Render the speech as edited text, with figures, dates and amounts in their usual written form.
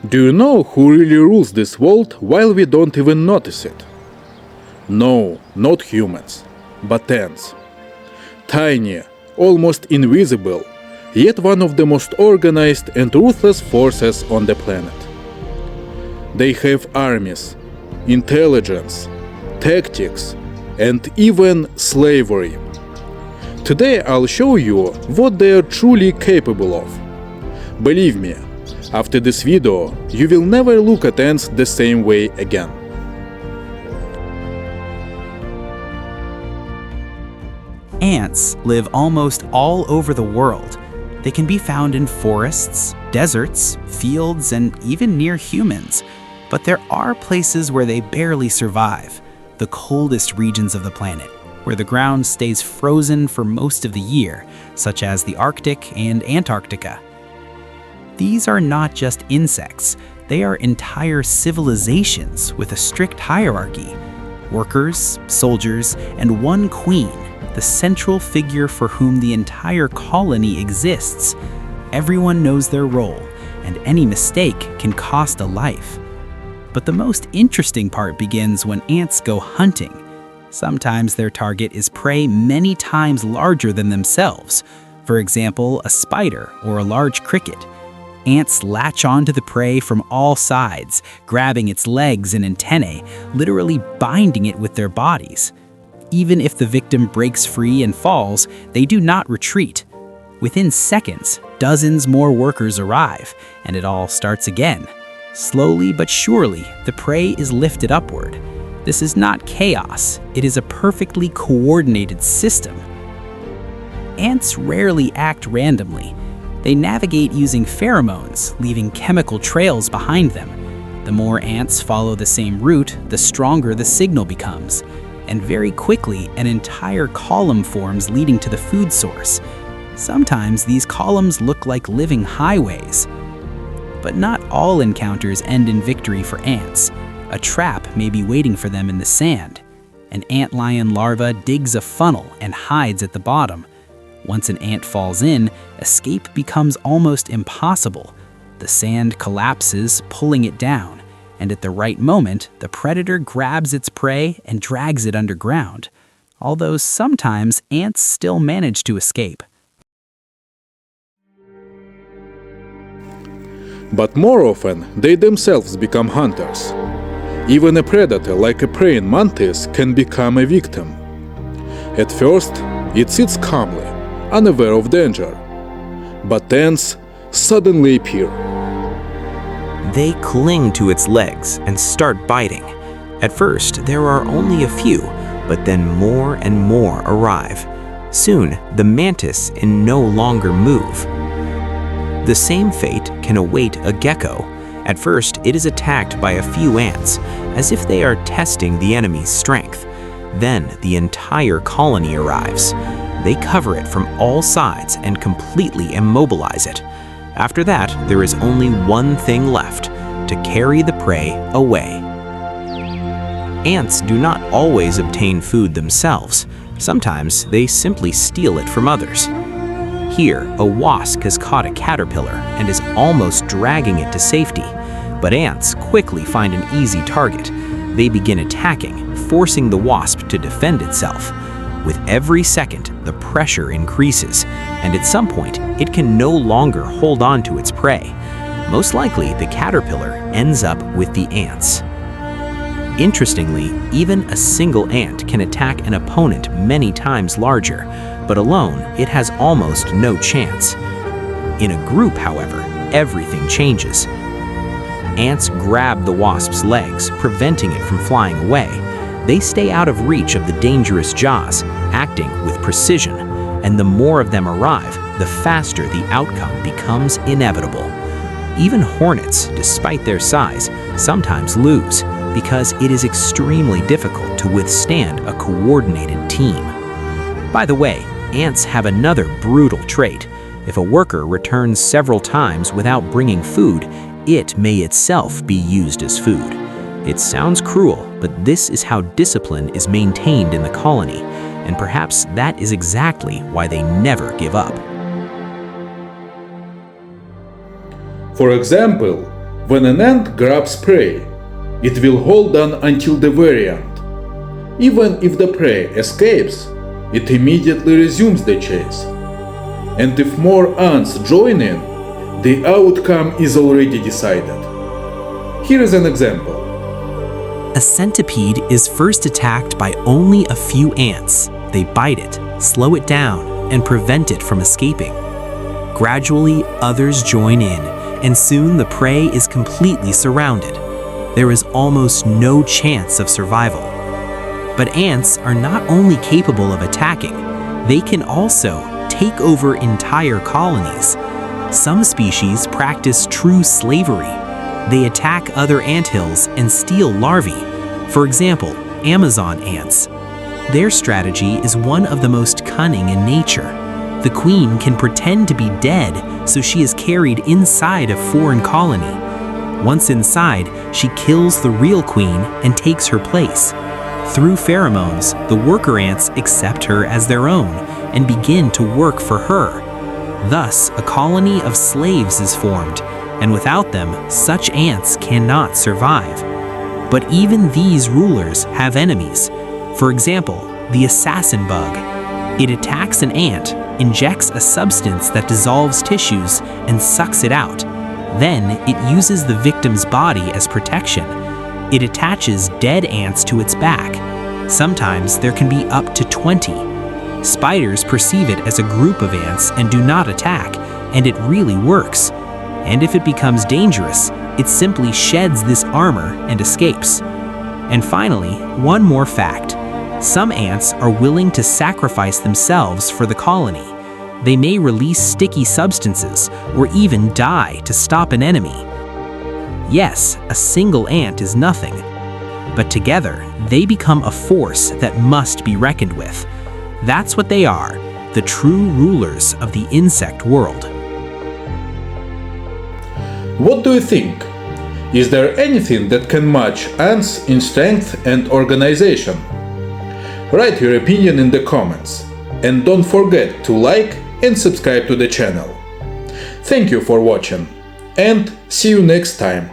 Do you know who really rules this world while we don't even notice it? No, not humans, but ants. Tiny, almost invisible, yet one of the most organized and ruthless forces on the planet. They have armies, intelligence, tactics, and even slavery. Today I'll show you what they are truly capable of. Believe me, after this video, you will never look at ants the same way again. Ants live almost all over the world. They can be found in forests, deserts, fields, and even near humans. But there are places where they barely survive, the coldest regions of the planet, where the ground stays frozen for most of the year, such as the Arctic and Antarctica. These are not just insects, they are entire civilizations with a strict hierarchy. Workers, soldiers, and one queen, the central figure for whom the entire colony exists. Everyone knows their role, and any mistake can cost a life. But the most interesting part begins when ants go hunting. Sometimes their target is prey many times larger than themselves. For example, a spider or a large cricket. Ants latch onto the prey from all sides, grabbing its legs and antennae, literally binding it with their bodies. Even if the victim breaks free and falls, they do not retreat. Within seconds, dozens more workers arrive, and it all starts again. Slowly but surely, the prey is lifted upward. This is not chaos, it is a perfectly coordinated system. Ants rarely act randomly. They navigate using pheromones, leaving chemical trails behind them. The more ants follow the same route, the stronger the signal becomes. And very quickly, an entire column forms leading to the food source. Sometimes these columns look like living highways. But not all encounters end in victory for ants. A trap may be waiting for them in the sand. An antlion larva digs a funnel and hides at the bottom. Once an ant falls in, escape becomes almost impossible. The sand collapses, pulling it down, and at the right moment, the predator grabs its prey and drags it underground. Although sometimes ants still manage to escape. But more often, they themselves become hunters. Even a predator like a praying mantis can become a victim. At first, it sits calmly, unaware of danger. But ants suddenly appear. They cling to its legs and start biting. At first, there are only a few, but then more and more arrive. Soon, the mantis can no longer move. The same fate can await a gecko. At first, it is attacked by a few ants, as if they are testing the enemy's strength. Then, the entire colony arrives. They cover it from all sides and completely immobilize it. After that, there is only one thing left: to carry the prey away. Ants do not always obtain food themselves. Sometimes they simply steal it from others. Here, a wasp has caught a caterpillar and is almost dragging it to safety. But ants quickly find an easy target. They begin attacking, forcing the wasp to defend itself. With every second, the pressure increases, and at some point, it can no longer hold on to its prey. Most likely, the caterpillar ends up with the ants. Interestingly, even a single ant can attack an opponent many times larger, but alone, it has almost no chance. In a group, however, everything changes. Ants grab the wasp's legs, preventing it from flying away. They stay out of reach of the dangerous jaws, acting with precision, and the more of them arrive, the faster the outcome becomes inevitable. Even hornets, despite their size, sometimes lose, because it is extremely difficult to withstand a coordinated team. By the way, ants have another brutal trait. If a worker returns several times without bringing food, it may itself be used as food. It sounds cruel, but this is how discipline is maintained in the colony, and perhaps that is exactly why they never give up. For example, When an ant grabs prey, it will hold on until the very end. Even if the prey escapes, it immediately resumes the chase. And if more ants join in, the outcome is already decided. Here is an example. A centipede is first attacked by only a few ants. They bite it, slow it down, and prevent it from escaping. Gradually, others join in, and soon the prey is completely surrounded. There is almost no chance of survival. But ants are not only capable of attacking, they can also take over entire colonies. Some species practice true slavery. They attack other anthills and steal larvae. For example, Amazon ants. Their strategy is one of the most cunning in nature. The queen can pretend to be dead, so she is carried inside a foreign colony. Once inside, she kills the real queen and takes her place. Through pheromones, the worker ants accept her as their own and begin to work for her. Thus, a colony of slaves is formed, and without them, such ants cannot survive. But even these rulers have enemies. For example, the assassin bug. It attacks an ant, injects a substance that dissolves tissues, and sucks it out. Then, it uses the victim's body as protection. It attaches dead ants to its back. Sometimes there can be up to 20. Spiders perceive it as a group of ants and do not attack, and it really works. And if it becomes dangerous, it simply sheds this armor and escapes. And finally, one more fact. Some ants are willing to sacrifice themselves for the colony. They may release sticky substances or even die to stop an enemy. Yes, a single ant is nothing, but together they become a force that must be reckoned with. That's what they are, the true rulers of the insect world. What do you think? Is there anything that can match ants in strength and organization? Write your opinion in the comments, and don't forget to like and subscribe to the channel. Thank you for watching, and see you next time.